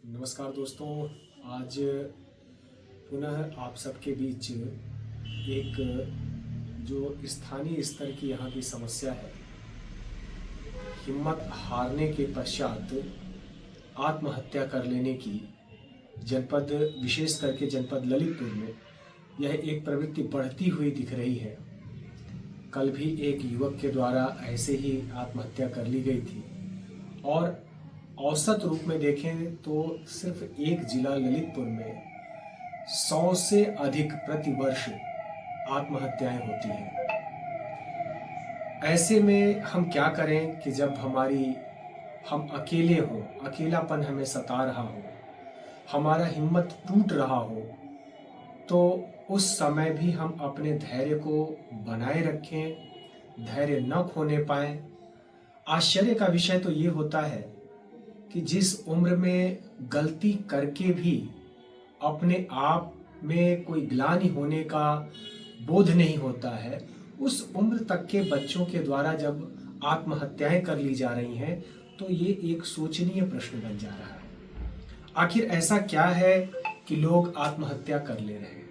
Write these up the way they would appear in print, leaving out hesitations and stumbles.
नमस्कार दोस्तों। आज पुनः आप सबके बीच एक जो स्थानीय स्तर की यहाँ की समस्या है, हिम्मत हारने के पश्चात आत्महत्या कर लेने की, जनपद विशेष करके जनपद ललितपुर में यह एक प्रवृत्ति बढ़ती हुई दिख रही है। कल भी एक युवक के द्वारा ऐसे ही आत्महत्या कर ली गई थी और औसत रूप में देखें तो सिर्फ एक जिला ललितपुर में 100 से अधिक प्रतिवर्ष आत्महत्याएं होती हैं। ऐसे में हम क्या करें कि जब हम अकेले हों, अकेलापन हमें सता रहा हो, हमारा हिम्मत टूट रहा हो, तो उस समय भी हम अपने धैर्य को बनाए रखें, धैर्य न खोने पाएं। आश्चर्य का विषय तो ये होता है कि जिस उम्र में गलती करके भी अपने आप में कोई ग्लानि होने का बोध नहीं होता है, उस उम्र तक के बच्चों के द्वारा जब आत्महत्याएं कर ली जा रही हैं, तो ये एक सोचनीय प्रश्न बन जा रहा है। आखिर ऐसा क्या है कि लोग आत्महत्या कर ले रहे हैं?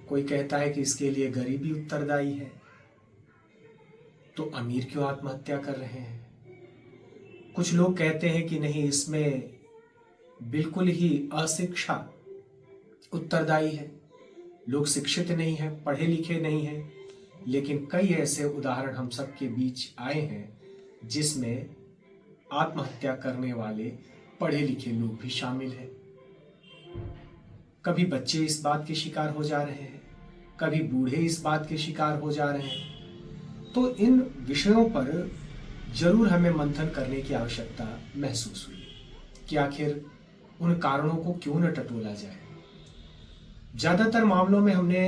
कोई कहता है कि इसके लिए गरीबी उत्तरदायी है, तो अमीर क्यों आत्महत्या कर रहे हैं? कुछ लोग कहते हैं कि नहीं, इसमें बिल्कुल ही अशिक्षा उत्तरदायी है, लोग शिक्षित नहीं हैं, पढ़े लिखे नहीं हैं। लेकिन कई ऐसे उदाहरण हम सबके बीच आए हैं जिसमें आत्महत्या करने वाले पढ़े लिखे लोग भी शामिल हैं। कभी बच्चे इस बात के शिकार हो जा रहे हैं, कभी बूढ़े इस बात के शिकार हो जा रहे हैं। तो इन विषयों पर जरूर हमें मंथन करने की आवश्यकता महसूस हुई कि आखिर उन कारणों को क्यों न टटोला जाए। ज्यादातर मामलों में हमने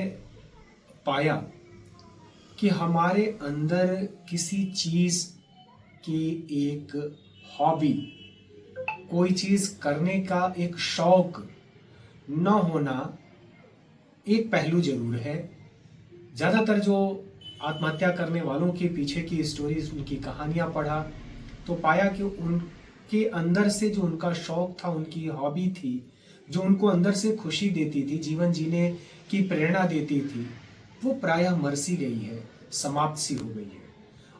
पाया कि हमारे अंदर किसी चीज की एक हॉबी, कोई चीज करने का एक शौक न होना एक पहलू जरूर है। ज्यादातर जो आत्महत्या करने वालों के पीछे की स्टोरीज, उनकी कहानियां पढ़ा तो पाया कि उनके अंदर से जो उनका शौक था, उनकी हॉबी थी, जो उनको अंदर से खुशी देती थी, जीवन जीने की प्रेरणा देती थी, वो प्रायः मर सी गई है, समाप्त सी हो गई है।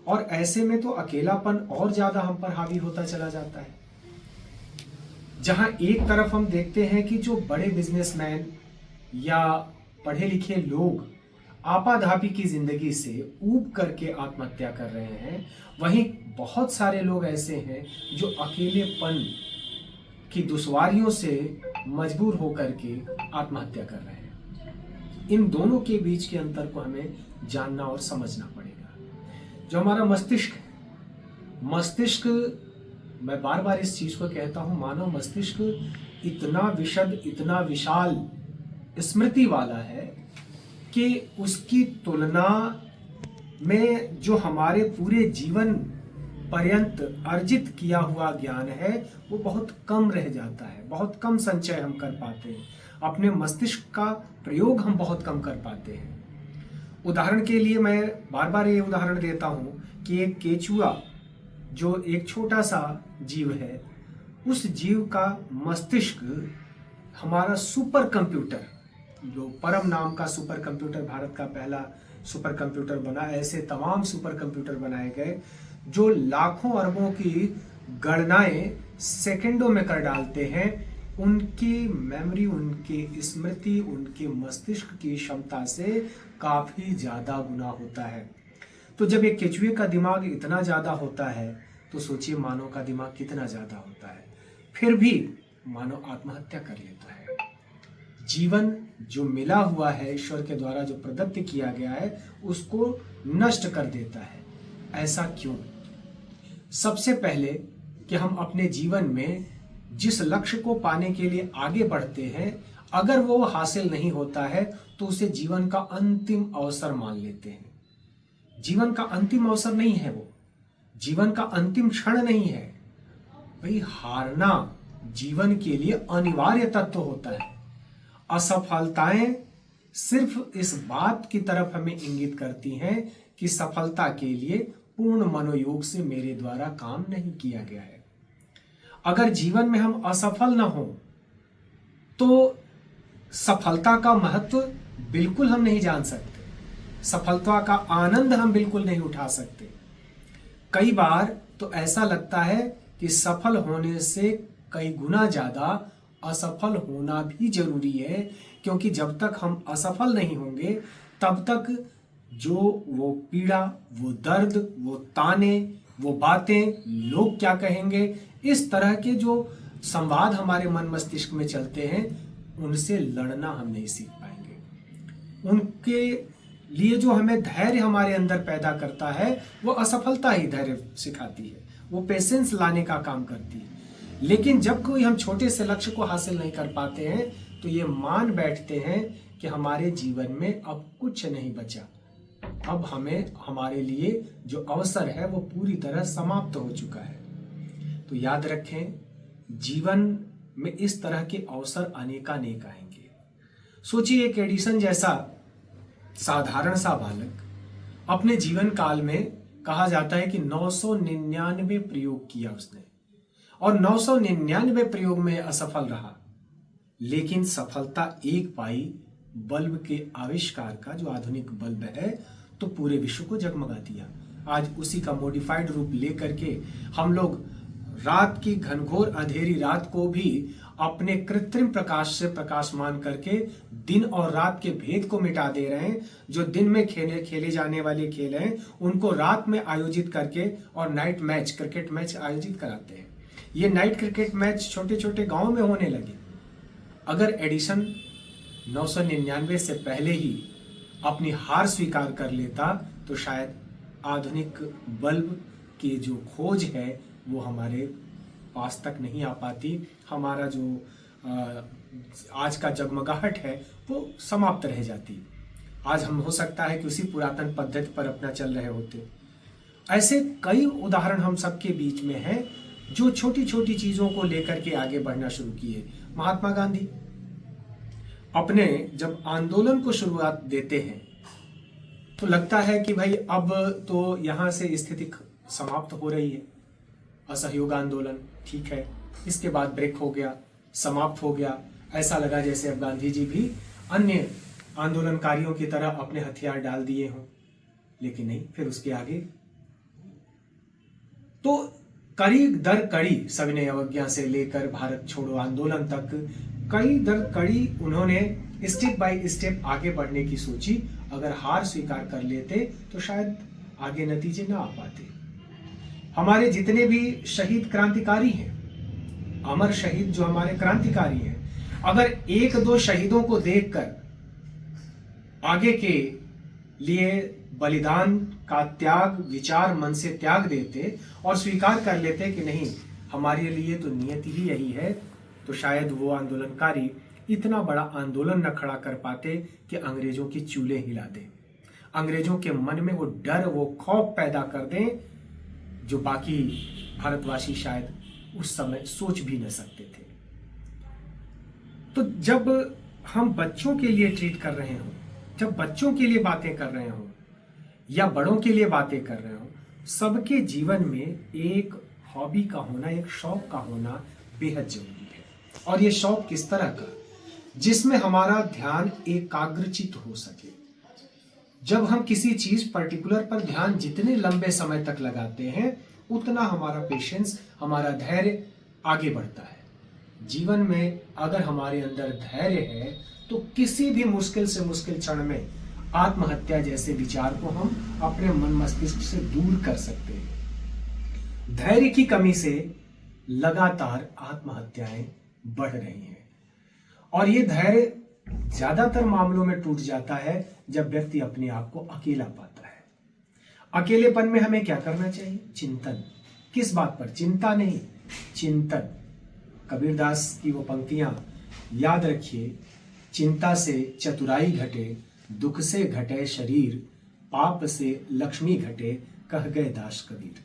और ऐसे में तो अकेलापन और ज्यादा हम पर हावी होता चला जाता है। जहां एक तरफ हम देखते हैं कि जो बड़े बिजनेसमैन या पढ़े लिखे लोग आपाधापी की जिंदगी से ऊब करके आत्महत्या कर रहे हैं, वहीं बहुत सारे लोग ऐसे हैं जो अकेलेपन की दुश्वारियों से मजबूर होकर के आत्महत्या कर रहे हैं। इन दोनों के बीच के अंतर को हमें जानना और समझना पड़ेगा। जो हमारा मस्तिष्क, मैं बार बार इस चीज को कहता हूं, मानव मस्तिष्क इतना विशद, इतना विशाल स्मृति वाला है कि उसकी तुलना में जो हमारे पूरे जीवन पर्यंत अर्जित किया हुआ ज्ञान है वो बहुत कम रह जाता है। बहुत कम संचय हम कर पाते हैं, अपने मस्तिष्क का प्रयोग हम बहुत कम कर पाते हैं। उदाहरण के लिए मैं बार बार ये उदाहरण देता हूं कि एक केचुआ, जो एक छोटा सा जीव है, उस जीव का मस्तिष्क हमारा सुपर कंप्यूटर, जो परम नाम का सुपर कंप्यूटर, भारत का पहला सुपर कंप्यूटर बना, ऐसे तमाम सुपर कंप्यूटर बनाए गए जो लाखों अरबों की गणनाएं सेकंडों में कर डालते हैं। उनकी मेमोरी, उनकी स्मृति, उनके मस्तिष्क की क्षमता से काफी ज्यादा गुना होता है। तो जब एक केचुए का दिमाग इतना ज्यादा होता है तो सोचिए मानव का दिमाग कितना ज्यादा होता है। फिर भी मानव आत्महत्या कर लेता है। जीवन जो मिला हुआ है, ईश्वर के द्वारा जो प्रदत्त किया गया है, उसको नष्ट कर देता है। ऐसा क्यों? सबसे पहले कि हम अपने जीवन में जिस लक्ष्य को पाने के लिए आगे बढ़ते हैं, अगर वो हासिल नहीं होता है तो उसे जीवन का अंतिम अवसर मान लेते हैं। जीवन का अंतिम अवसर नहीं है वो, जीवन का अंतिम क्षण नहीं है भाई। हारना जीवन के लिए अनिवार्य तत्व होता है। असफलताएं सिर्फ इस बात की तरफ हमें इंगित करती हैं कि सफलता के लिए पूर्ण मनोयोग से मेरे द्वारा काम नहीं किया गया है। अगर जीवन में हम असफल न हो तो सफलता का महत्व बिल्कुल हम नहीं जान सकते, सफलता का आनंद हम बिल्कुल नहीं उठा सकते। कई बार तो ऐसा लगता है कि सफल होने से कई गुना ज्यादा असफल होना भी जरूरी है, क्योंकि जब तक हम असफल नहीं होंगे तब तक जो वो पीड़ा, वो दर्द, वो ताने, वो बातें, लोग क्या कहेंगे, इस तरह के जो संवाद हमारे मन मस्तिष्क में चलते हैं, उनसे लड़ना हम नहीं सीख पाएंगे। उनके लिए जो हमें धैर्य हमारे अंदर पैदा करता है, वो असफलता ही धैर्य सिखाती है, वो पेशेंस लाने का काम करती है। लेकिन जब कोई हम छोटे से लक्ष्य को हासिल नहीं कर पाते हैं तो ये मान बैठते हैं कि हमारे जीवन में अब कुछ नहीं बचा, अब हमें, हमारे लिए जो अवसर है वो पूरी तरह समाप्त हो चुका है। तो याद रखें, जीवन में इस तरह के अवसर अनेकानेक आएंगे। सोचिए, एक एडिसन जैसा साधारण सा बालक अपने जीवन काल में कहा जाता है कि 999 प्रयोग किया उसने, और 999 प्रयोग में असफल रहा, लेकिन सफलता एक पाई बल्ब के आविष्कार का, जो आधुनिक बल्ब है, तो पूरे विश्व को जगमगा दिया। आज उसी का मॉडिफाइड रूप लेकर के हम लोग रात की घनघोर अंधेरी रात को भी अपने कृत्रिम प्रकाश से प्रकाशमान करके दिन और रात के भेद को मिटा दे रहे हैं। जो दिन में खेले जाने वाले खेल हैं उनको रात में आयोजित करके और नाइट मैच, क्रिकेट मैच आयोजित कराते हैं। ये नाइट क्रिकेट मैच छोटे छोटे गांव में होने लगे। अगर एडिसन 999 से पहले ही अपनी हार स्वीकार कर लेता तो शायद आधुनिक बल्ब की जो खोज है वो हमारे पास तक नहीं आ पाती, हमारा जो आज का जगमगाहट है वो समाप्त रह जाती। आज हम, हो सकता है कि उसी पुरातन पद्धति पर अपना चल रहे होते। ऐसे कई उदाहरण हम सबके बीच में हैं जो छोटी छोटी चीजों को लेकर के आगे बढ़ना शुरू किए। महात्मा गांधी अपने जब आंदोलन को शुरुआत देते हैं तो लगता है कि भाई अब तो यहाँ से स्थिति समाप्त हो रही है, असहयोग आंदोलन, ठीक है, इसके बाद ब्रेक हो गया, समाप्त हो गया। ऐसा लगा जैसे अब गांधी जी भी अन्य आंदोलनकारियों की तरह अपने हथियार डाल दिए हों, लेकिन नहीं, फिर उसके आगे तो कड़ी दर कड़ी सविनय अवज्ञा से लेकर भारत छोड़ो आंदोलन तक कड़ी दर कड़ी उन्होंने स्टेप बाय स्टेप आगे बढ़ने की सोची। अगर हार स्वीकार कर लेते तो शायद आगे नतीजे ना आ पाते। हमारे जितने भी शहीद क्रांतिकारी हैं, अमर शहीद जो हमारे क्रांतिकारी हैं, अगर एक दो शहीदों को देखकर आगे के लिए बलिदान का त्याग, विचार मन से त्याग देते और स्वीकार कर लेते कि नहीं, हमारे लिए तो नियति ही यही है, तो शायद वो आंदोलनकारी इतना बड़ा आंदोलन न खड़ा कर पाते कि अंग्रेजों की चूल्हे हिला दे, अंग्रेजों के मन में वो डर, वो खौफ पैदा कर दें जो बाकी भारतवासी शायद उस समय सोच भी न सकते थे। तो जब हम बच्चों के लिए ट्रीट कर रहे हों, जब बच्चों के लिए बातें कर रहे हों या बड़ों के लिए बातें कर रहे हों, सबके जीवन में एक हॉबी का होना, एक शौक का होना बेहद जरूरी है। और ये शौक किस तरह का, जिसमें हमारा ध्यान एकाग्रचित हो सके। जब हम किसी चीज पर्टिकुलर पर ध्यान जितने लंबे समय तक लगाते हैं उतना हमारा पेशेंस, हमारा धैर्य आगे बढ़ता है। जीवन में अगर हमारे अंदर धैर्य है तो किसी भी मुश्किल से मुश्किल क्षण में आत्महत्या जैसे विचार को हम अपने मन मस्तिष्क से दूर कर सकते हैं। धैर्य की कमी से लगातार आत्महत्याएं बढ़ रही हैं और ये धैर्य ज्यादातर मामलों में टूट जाता है जब व्यक्ति अपने आप को अकेला पाता है। अकेलेपन में हमें क्या करना चाहिए? चिंतन। किस बात पर? चिंता नहीं, चिंतन। कबीरदास की वो पंक्तियां याद रखिए, चिंता से चतुराई घटे, दुख से घटे शरीर, पाप से लक्ष्मी घटे, कह गए दास कबीर।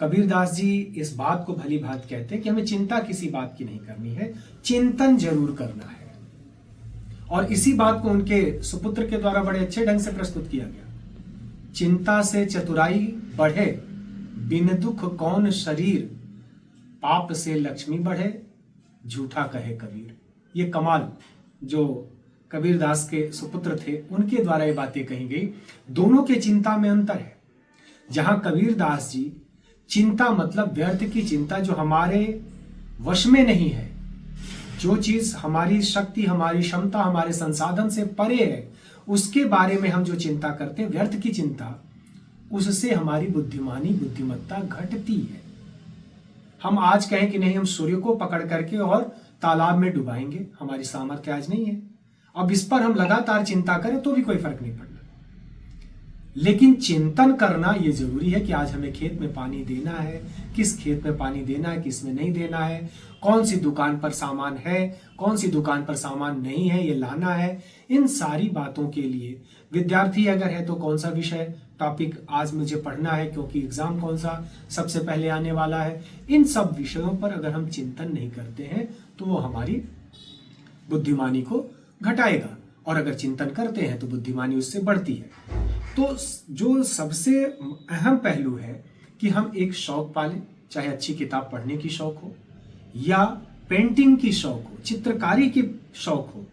कबीरदास जी इस बात को भली भांति कहते हैं कि हमें चिंता किसी बात की नहीं करनी है, चिंतन जरूर करना है। और इसी बात को उनके सुपुत्र के द्वारा बड़े अच्छे ढंग से प्रस्तुत किया गया। चिंता से चतुराई बढ़े, बिन दुख कौन शरीर, पाप से लक्ष्मी बढ़े, झूठा कहे कबीर। ये कमाल जो कबीरदास के सुपुत्र थे उनके द्वारा ये बातें कही गई। दोनों के चिंता में अंतर है। जहां कबीरदास जी चिंता मतलब व्यर्थ की चिंता जो हमारे वश में नहीं है, जो चीज हमारी शक्ति, हमारी क्षमता, हमारे संसाधन से परे है, उसके बारे में हम जो चिंता करते हैं, व्यर्थ की चिंता, उससे हमारी बुद्धिमानी, बुद्धिमत्ता घटती है। हम आज कहें कि नहीं हम सूर्य को पकड़ करके और तालाब में डुबाएंगे, हमारी सामर्थ्य आज नहीं है। अब इस पर हम लगातार चिंता करें तो भी कोई फर्क नहीं पड़ना, लेकिन चिंतन करना यह जरूरी है कि आज हमें खेत में पानी देना है, किस खेत में पानी देना है, किस में नहीं देना है, कौन सी दुकान पर सामान है, कौन सी दुकान पर सामान नहीं है, ये लाना है। इन सारी बातों के लिए विद्यार्थी अगर है तो कौन सा विषय टॉपिक आज मुझे पढ़ना है, क्योंकि एग्जाम कौन सा सबसे पहले आने वाला है, इन सब विषयों पर अगर हम चिंतन नहीं करते हैं तो वो हमारी बुद्धिमानी को घटाएगा, और अगर चिंतन करते हैं तो बुद्धिमानी उससे बढ़ती है। तो जो सबसे अहम पहलू है कि हम एक शौक पालें, चाहे अच्छी किताब पढ़ने की शौक हो, या पेंटिंग की शौक हो, चित्रकारी की शौक हो,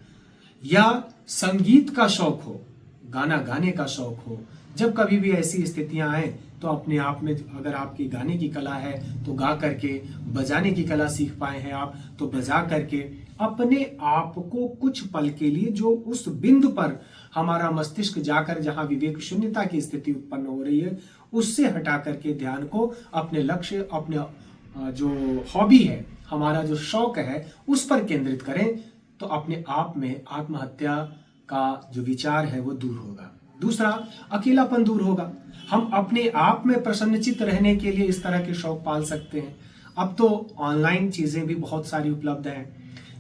या संगीत का शौक हो, गाना गाने का शौक हो। जब कभी भी ऐसी स्थितियां आए तो अपने आप में, अगर आपकी गाने की कला है तो गा करके, बजाने की कला सीख पाए हैं आप तो बजा करके अपने आप को कुछ पल के लिए, जो उस बिंदु पर हमारा मस्तिष्क जाकर जहां विवेक शून्यता की स्थिति उत्पन्न हो रही है, उससे हटा करके ध्यान को अपने लक्ष्य, अपने जो हॉबी है, हमारा जो शौक है, उस पर केंद्रित करें, तो अपने आप में आत्महत्या का जो विचार है वो दूर होगा। दूसरा, अकेलापन दूर होगा। हम अपने आप में प्रसन्नचित्त रहने के लिए इस तरह के शौक पाल सकते हैं। अब तो ऑनलाइन चीजें भी बहुत सारी उपलब्ध हैं,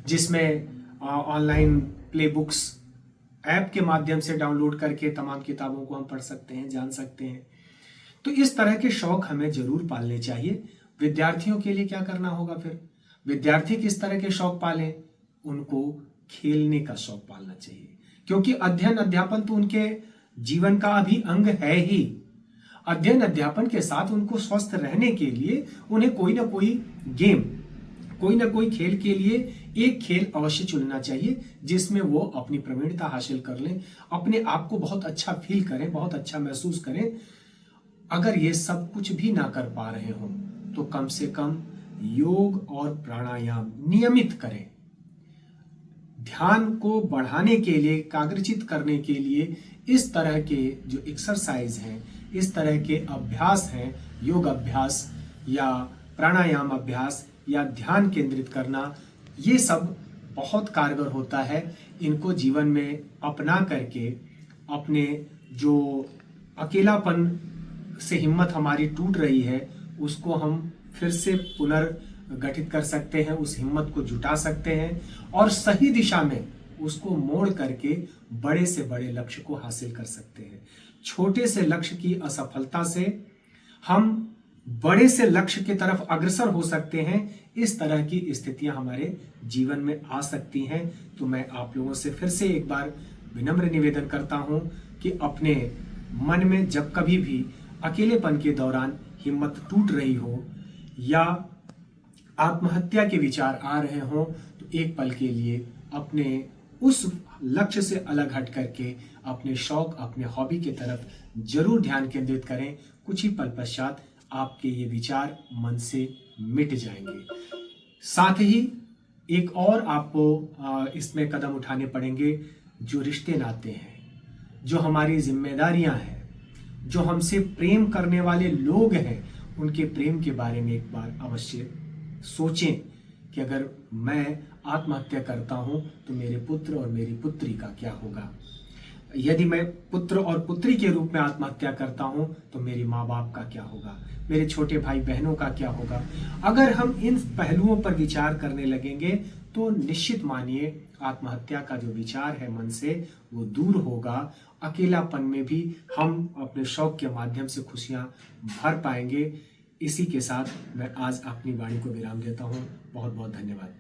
जिसमें ऑनलाइन प्ले बुक्स ऐप के माध्यम से डाउनलोड करके तमाम किताबों को हम पढ़ सकते हैं, जान सकते हैं। तो इस तरह के शौक हमें जरूर पालने चाहिए। विद्यार्थियों के लिए क्या करना होगा फिर? विद्यार्थी किस तरह के शौक पालें? उनको खेलने का शौक पालना चाहिए, क्योंकि अध्ययन अध्यापन तो उनके जीवन का अभी अंग है ही। अध्ययन अध्यापन के साथ उनको स्वस्थ रहने के लिए उन्हें कोई ना कोई गेम, कोई ना कोई खेल के लिए एक खेल अवश्य चुनना चाहिए, जिसमें वो अपनी प्रवीणता हासिल कर लें, अपने आप को बहुत अच्छा फील करें, बहुत अच्छा महसूस करें। अगर ये सब कुछ भी ना कर पा रहे हो तो कम से कम योग और प्राणायाम नियमित करें। ध्यान को बढ़ाने के लिए, एकाग्रचित करने के लिए इस तरह के जो एक्सरसाइज हैं, इस तरह के अभ्यास हैं, योग अभ्यास या प्राणायाम अभ्यास या ध्यान केंद्रित करना, ये सब बहुत कारगर होता है। इनको जीवन में अपना करके अपने जो अकेलापन से हिम्मत हमारी टूट रही है, उसको हम फिर से पुनर्गठित कर सकते हैं, उस हिम्मत को जुटा सकते हैं और सही दिशा में उसको मोड़ करके बड़े से बड़े लक्ष्य को हासिल कर सकते हैं। छोटे से लक्ष्य की असफलता से हम बड़े से लक्ष्य की तरफ अग्रसर हो सकते हैं। इस तरह की स्थितियां हमारे जीवन में आ सकती हैं। तो मैं आप लोगों से फिर से एक बार विनम्र निवेदन करता हूं कि अपने मन में जब कभी भी अकेलेपन के दौरान हिम्मत टूट रही हो या आत्महत्या के विचार आ रहे हों, तो एक पल के लिए अपने उस लक्ष्य से अलग हट करके अपने शौक, अपने हॉबी की तरफ जरूर ध्यान केंद्रित करें। कुछ ही पल पश्चात आपके ये विचार मन से मिट जाएंगे। साथ ही एक और आपको इसमें कदम उठाने पड़ेंगे, जो रिश्ते नाते हैं, जो हमारी जिम्मेदारियां हैं, जो हमसे प्रेम करने वाले लोग हैं, उनके प्रेम के बारे में एक बार अवश्य सोचें कि अगर मैं आत्महत्या करता हूं तो मेरे पुत्र और मेरी पुत्री का क्या होगा। यदि मैं पुत्र और पुत्री के रूप में आत्महत्या करता हूं तो मेरे माँ बाप का क्या होगा, मेरे छोटे भाई बहनों का क्या होगा। अगर हम इन पहलुओं पर विचार करने लगेंगे तो निश्चित मानिए आत्महत्या का जो विचार है मन से वो दूर होगा। अकेलापन में भी हम अपने शौक के माध्यम से खुशियां भर पाएंगे। इसी के साथ मैं आज अपनी वाणी को विराम देता हूं। बहुत बहुत धन्यवाद।